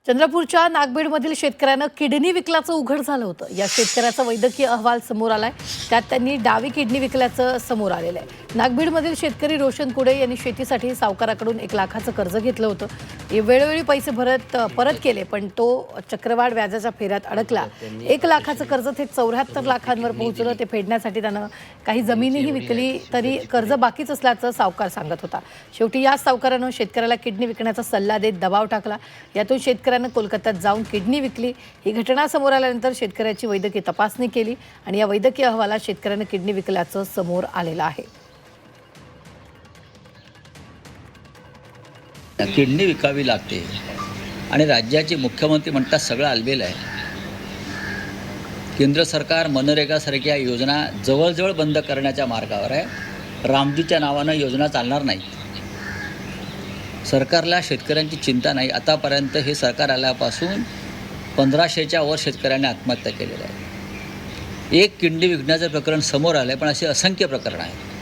चंद्रपूरच्या नागभीडमधील शेतकऱ्यानं किडनी विकल्याचं उघड झालं होतं। या शेतकऱ्याचा वैद्यकीय अहवाल समोर आलाय, त्यात त्यांनी डावी किडनी विकल्याचं समोर आलेलं आहे। नागभीडमधील शेतकरी रोशन कुडे यांनी शेतीसाठी सावकाराकडून 1 लाखाचं कर्ज घेतलं होतं। वेळोवेळी पैसे परत केले, पण तो चक्रवाढ व्याजाच्या फेऱ्यात अडकला। 1 लाखाचं कर्ज थेट 74 लाखांवर पोहोचलं। ते फेडण्यासाठी त्यानं काही जमीनही विकली, तरी कर्ज बाकीच असल्याचं सावकार सांगत होता। शेवटी या सावकारानं शेतकऱ्याला किडनी विकण्याचा सल्ला देत दबाव टाकला। यातून शेतकऱ्यानं कोलकात्यात जाऊन किडनी विकली। ही घटना समोर आल्यानंतर शेतकऱ्याची वैद्यकीय तपासणी केली आणि या वैद्यकीय अहवालात शेतकऱ्यानं किडनी विकल्याचं समोर आलेलं आहे। किडनी विकावी लागते आणि राज्याचे मुख्यमंत्री म्हणतात सगळं आलबेल आहे। केंद्र सरकार मनरेगासारख्या योजना जवळजवळ बंद करण्याच्या मार्गावर आहे। रामजीच्या नावानं योजना चालणार नाही। सरकारला शेतकऱ्यांची चिंता नाही। आतापर्यंत हे सरकार आल्यापासून 1500च्या वर शेतकऱ्यांनी आत्महत्या केलेल्या आहे। एक किडनी विकण्याचं प्रकरण समोर आलं आहे, पण असे असंख्य प्रकरण आहेत।